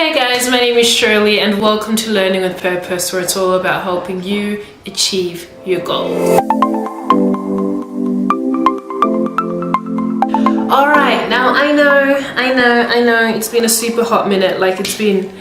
Hey guys, my name is Shirley and welcome to Learning with Purpose, where it's all about helping you achieve your goals. Alright, now I know it's been a super hot minute, like it's been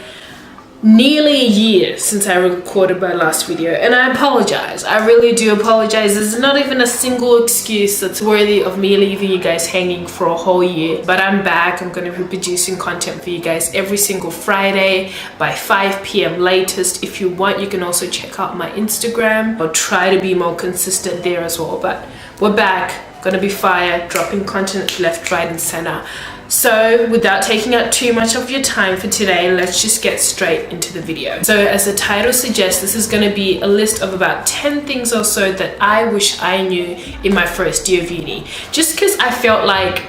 nearly a year since I recorded my last video, and I apologize. I really do apologize. There's not even a single excuse that's worthy of me leaving you guys hanging for a whole year, but I'm back. I'm going to be producing content for you guys every single Friday by 5 p.m. latest. If you want, you can also check out my Instagram. I'll try to be more consistent there as well, but we're back. Gonna be fire, dropping content left, right and center. So without taking up too much of your time for today, let's just get straight into the video. So as the title suggests, this is going to be a list of about 10 things or so that I wish I knew in my first year of uni. Just because I felt like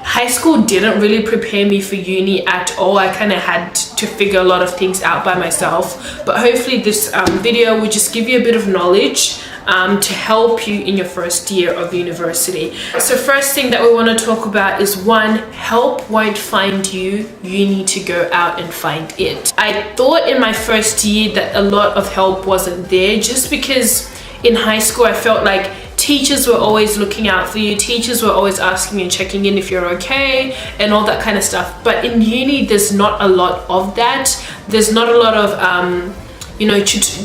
high school didn't really prepare me for uni at all. I kind of had to figure a lot of things out by myself. But hopefully this video will just give you a bit of knowledge to help you in your first year of university. So first thing that we want to talk about is one, help won't find you. You need to go out and find it. I thought in my first year that a lot of help wasn't there, just because in high school I felt like teachers were always looking out for you. Teachers were always asking and checking in if you're okay and all that kind of stuff. But in uni, there's not a lot of that. There's not a lot of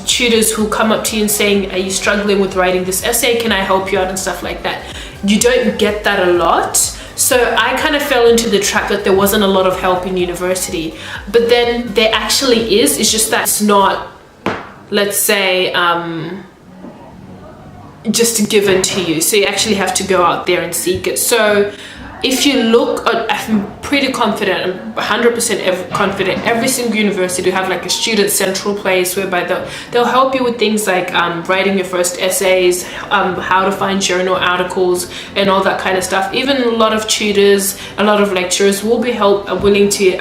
tutors who come up to you and saying, are you struggling with writing this essay? Can I help you out and stuff like that? You don't get that a lot. So I kind of fell into the trap that there wasn't a lot of help in university. But then there actually is. It's just that it's not, let's say, just given to you. So you actually have to go out there and seek it. So if you look at, I'm pretty confident, I'm 100% confident, every single university will have like a student central place whereby they'll help you with things like writing your first essays, how to find journal articles and all that kind of stuff. Even a lot of tutors, a lot of lecturers will be willing to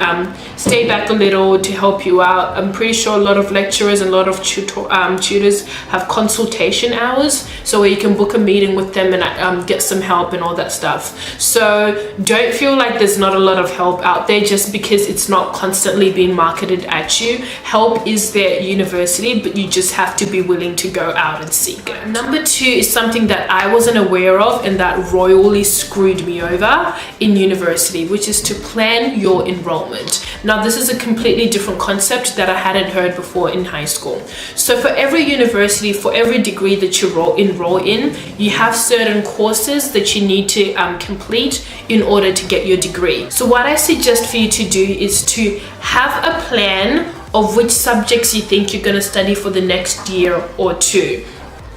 stay back a little to help you out. I'm pretty sure a lot of lecturers and a lot of tutors have consultation hours, so where you can book a meeting with them and get some help and all that stuff. So don't feel like there's not a lot of help out there just because it's not constantly being marketed at you. Help is there at university, but you just have to be willing to go out and seek it. Number two is something that I wasn't aware of and that royally screwed me over in university, which is to plan your enrollment. Now, this is a completely different concept that I hadn't heard before in high school. So for every university, for every degree that you enroll in, you have certain courses that you need to complete in order to get your degree. So what I suggest for you to do is to have a plan of which subjects you think you're going to study for the next year or two.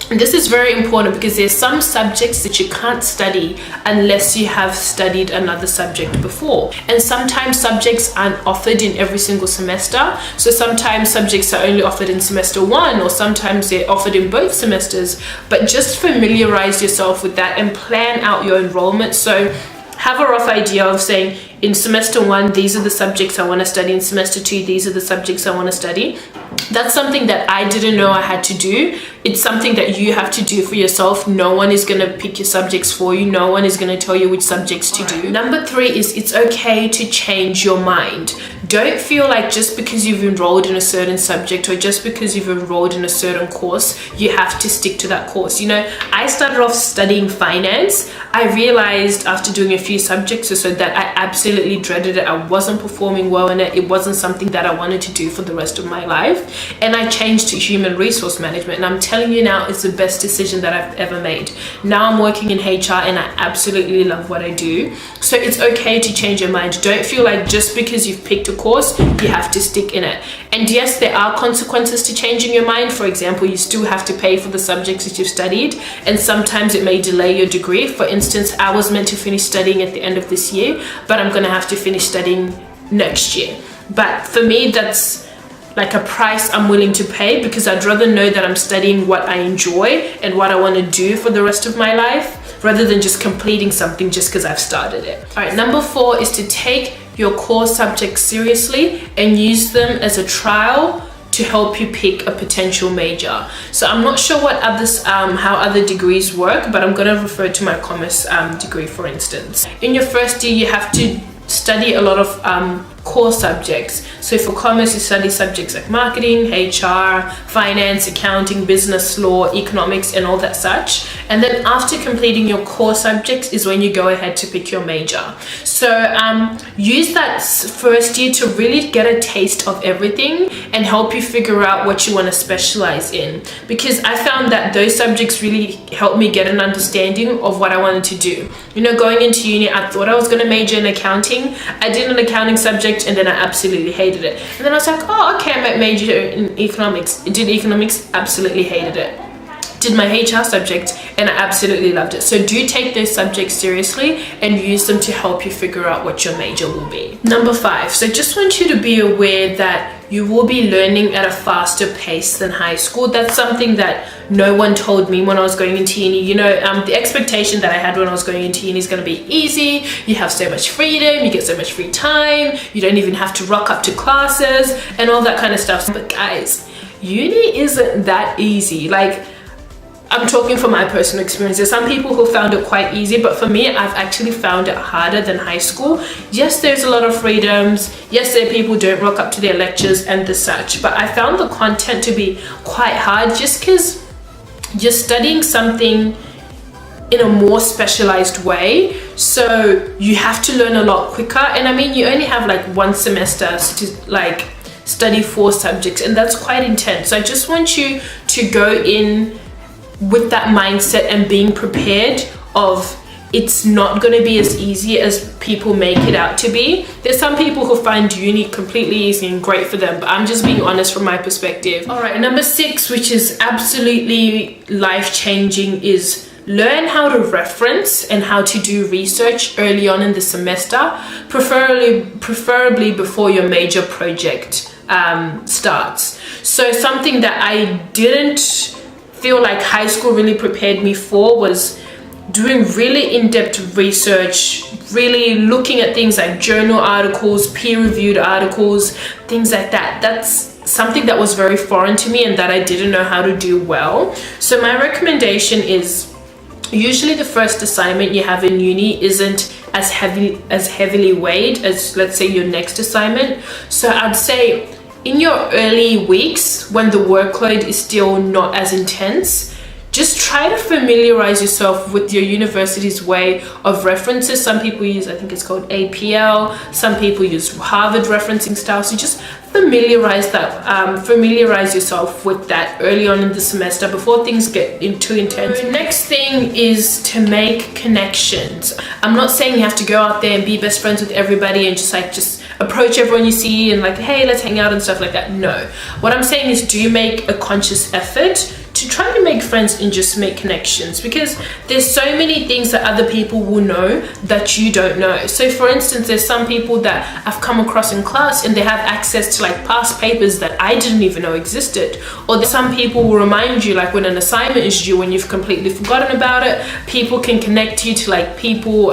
And this is very important because there's some subjects that you can't study unless you have studied another subject before. And sometimes subjects aren't offered in every single semester. So sometimes subjects are only offered in semester one, or sometimes they're offered in both semesters. But just familiarize yourself with that and plan out your enrollment. So have a rough idea of saying, in semester one, these are the subjects I want to study. In semester two, these are the subjects I want to study. That's something that I didn't know I had to do. It's something that you have to do for yourself. No one is going to pick your subjects for you. No one is going to tell you which subjects to do. Number three is it's okay to change your mind. Don't feel like just because you've enrolled in a certain subject or just because you've enrolled in a certain course, you have to stick to that course. You know, I started off studying finance. I realized after doing a few subjects or so that I absolutely dreaded it. I wasn't performing well in it. It wasn't something that I wanted to do for the rest of my life. And I changed to human resource management. And I'm telling you now, it's the best decision that I've ever made. Now I'm working in HR and I absolutely love what I do. So it's okay to change your mind. Don't feel like just because you've picked a course, you have to stick in it. And yes, there are consequences to changing your mind. For example, you still have to pay for the subjects that you've studied, and sometimes it may delay your degree. For instance, I was meant to finish studying at the end of this year, but I'm going to have to finish studying next year. But for me, that's like a price I'm willing to pay, because I'd rather know that I'm studying what I enjoy and what I want to do for the rest of my life, rather than just completing something just because I've started it. All right, number four is to take your core subjects seriously and use them as a trial to help you pick a potential major. So I'm not sure what others, how other degrees work, but I'm going to refer to my commerce degree, for instance. In your first year, you have to study a lot of core subjects. So for commerce, you study subjects like marketing, HR, finance, accounting, business law, economics, and all that such. And then after completing your core subjects is when you go ahead to pick your major. So use that first year to really get a taste of everything and help you figure out what you want to specialize in, because I found that those subjects really helped me get an understanding of what I wanted to do. You know, going into uni, I thought I was going to major in accounting. I did an accounting subject and then I absolutely hated it. And then I was like, oh, okay, I might major in economics. Did economics, absolutely hated it. Did my HR subject and I absolutely loved it. So do take those subjects seriously and use them to help you figure out what your major will be. Number 5, so just want you to be aware that you will be learning at a faster pace than high school. That's something that no one told me when I was going into uni. You know, the expectation that I had when I was going into uni is going to be easy. You have so much freedom, you get so much free time, you don't even have to rock up to classes and all that kind of stuff. But guys, uni isn't that easy. Like, I'm talking from my personal experience. There's some people who found it quite easy, but for me, I've actually found it harder than high school. Yes, there's a lot of freedoms. Yes, there are people who don't rock up to their lectures and the such, but I found the content to be quite hard just because you're studying something in a more specialized way. So you have to learn a lot quicker. And I mean, you only have like one semester to like study 4 subjects, and that's quite intense. So I just want you to go in with that mindset and being prepared of it's not going to be as easy as people make it out to be. There's some people who find uni completely easy and great for them, but I'm just being honest from my perspective. All right, number 6, which is absolutely life-changing, is learn how to reference and how to do research early on in the semester, preferably before your major project starts. So something that I didn't feel like high school really prepared me for was doing really in-depth research, really looking at things like journal articles, peer-reviewed articles, things like that. That's something that was very foreign to me and that I didn't know how to do well. So my recommendation is usually the first assignment you have in uni isn't as heavily weighed as, let's say, your next assignment. So I'd say in your early weeks, when the workload is still not as intense, just try to familiarize yourself with your university's way of references. Some people use, I think it's called APL. Some people use Harvard referencing style. So just familiarize yourself with that early on in the semester before things get too intense. The next thing is to make connections. I'm not saying you have to go out there and be best friends with everybody and just approach everyone you see and like, hey, let's hang out and stuff like that. No, what I'm saying is do make a conscious effort to try to make friends and just make connections, because there's so many things that other people will know that you don't know. So for instance, there's some people that I've come across in class and they have access to like past papers that I didn't even know existed. Or there's some people will remind you, like when an assignment is due when you've completely forgotten about it. People can connect you to like people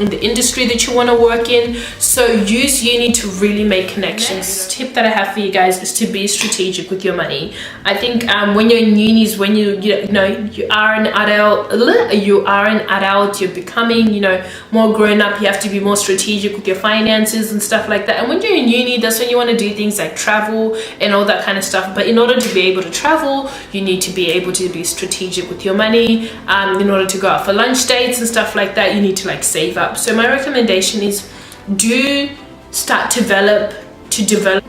in the industry that you want to work in. So use uni to really make connections. Next tip that I have for you guys is to be strategic with your money. I think when you're in uni is when you are an adult, you're becoming, more grown up. You have to be more strategic with your finances and stuff like that. And when you're in uni, that's when you want to do things like travel and all that kind of stuff. But in order to be able to travel, you need to be able to be strategic with your money. In order to go out for lunch dates and stuff like that, you need to like save up. So my recommendation is do start to develop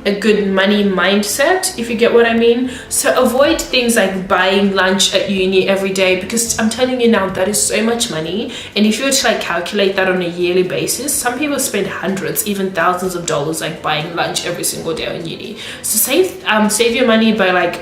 a good money mindset, if you get what I mean. So avoid things like buying lunch at uni every day, because I'm telling you now, that is so much money. And if you were to like calculate that on a yearly basis, some people spend hundreds, even thousands of dollars like buying lunch every single day in uni. So save your money by like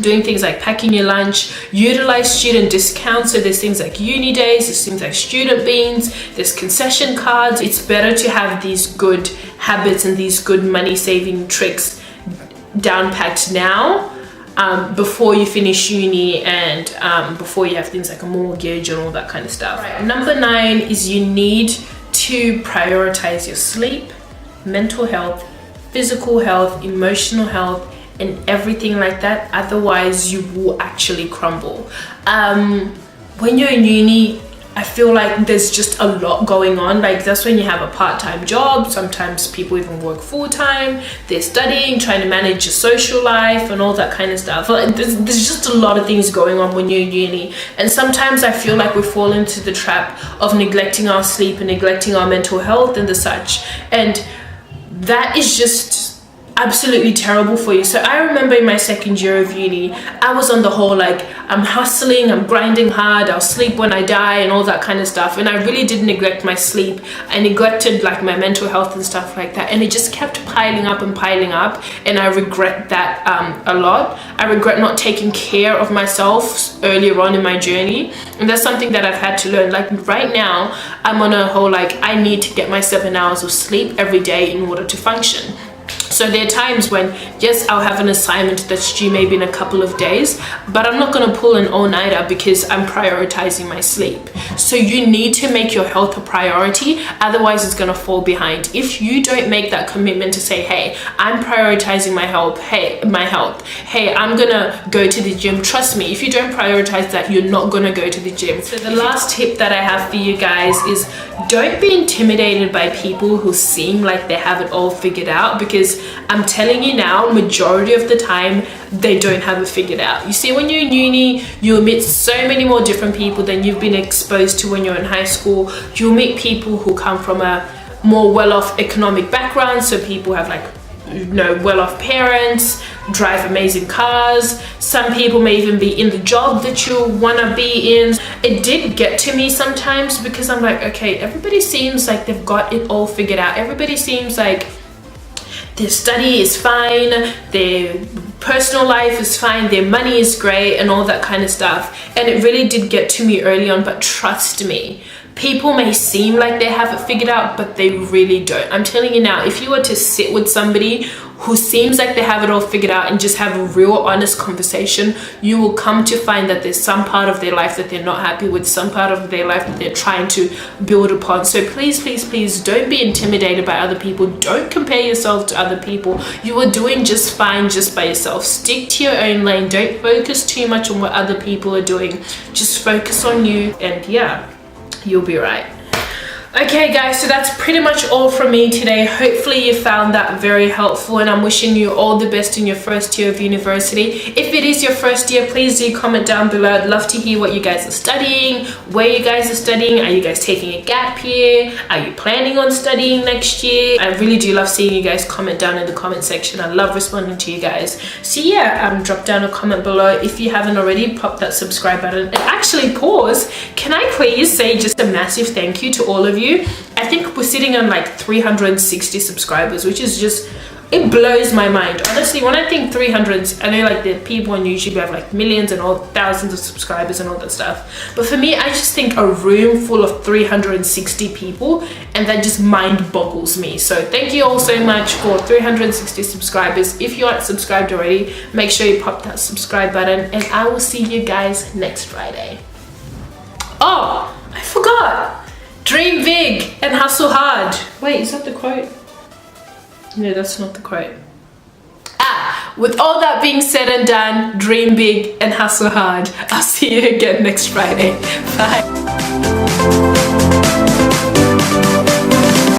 doing things like packing your lunch, utilize student discounts. So there's things like uni days, there's things like student beans, there's concession cards. It's better to have these good habits and these good money saving tricks down packed now before you finish uni and before you have things like a mortgage and all that kind of stuff. Right. Number 9 is you need to prioritize your sleep, mental health, physical health, emotional health, and everything like that. Otherwise you will actually crumble. When you're in uni, I feel like there's just a lot going on. Like that's when you have a part-time job. Sometimes people even work full-time. They're studying, trying to manage your social life and all that kind of stuff. Like there's just a lot of things going on when you're in uni. And sometimes I feel like we fall into the trap of neglecting our sleep and neglecting our mental health and the such. And that is just absolutely terrible for you. So I remember in my second year of uni, I was on the whole like, I'm hustling, I'm grinding hard, I'll sleep when I die and all that kind of stuff. And I really did neglect my sleep. I neglected like my mental health and stuff like that. And it just kept piling up and piling up. And I regret that a lot. I regret not taking care of myself earlier on in my journey. And that's something that I've had to learn. Like right now, I'm on a whole like, I need to get my 7 hours of sleep every day in order to function. So there are times when, yes, I'll have an assignment that's due maybe in a couple of days, but I'm not going to pull an all-nighter because I'm prioritizing my sleep. So you need to make your health a priority, otherwise it's going to fall behind. If you don't make that commitment to say, hey, I'm prioritizing my health, hey, I'm going to go to the gym. Trust me, if you don't prioritize that, you're not going to go to the gym. So the last tip that I have for you guys is don't be intimidated by people who seem like they have it all figured out, because I'm telling you now, majority of the time, they don't have it figured out. You see, when you're in uni, you'll meet so many more different people than you've been exposed to when you're in high school. You'll meet people who come from a more well-off economic background. So people have like, you know, well-off parents, drive amazing cars. Some people may even be in the job that you want to be in. It did get to me sometimes because I'm like, okay, everybody seems like they've got it all figured out. Everybody seems like their study is fine, their personal life is fine, their money is great and all that kind of stuff. And it really did get to me early on, but trust me, people may seem like they have it figured out, but they really don't. I'm telling you now, if you were to sit with somebody who seems like they have it all figured out and just have a real honest conversation, you will come to find that there's some part of their life that they're not happy with, some part of their life that they're trying to build upon. So please, please, please don't be intimidated by other people. Don't compare yourself to other people. You are doing just fine just by yourself. Stick to your own lane. Don't focus too much on what other people are doing. Just focus on you, and yeah, you'll be right. Okay guys, so that's pretty much all from me today. Hopefully you found that very helpful, and I'm wishing you all the best in your first year of university. If it is your first year, please do comment down below. I'd love to hear what you guys are studying, where you guys are studying. Are you guys taking a gap year? Are you planning on studying next year? I really do love seeing you guys comment down in the comment section. I love responding to you guys. So yeah, drop down a comment below. If you haven't already, pop that subscribe button. And actually pause, can I please say just a massive thank you to all of you. I think we're sitting on like 360 subscribers, which is just, it blows my mind. Honestly, when I think 300, I know like the people on YouTube have like millions and all thousands of subscribers and all that stuff. But for me, I just think a room full of 360 people, and that just mind boggles me. So thank you all so much for 360 subscribers. If you aren't subscribed already, make sure you pop that subscribe button, and I will see you guys next Friday. Oh, I forgot. Dream big and hustle hard. Wait, is that the quote? No, that's not the quote. With all that being said and done, dream big and hustle hard. I'll see you again next Friday. Bye.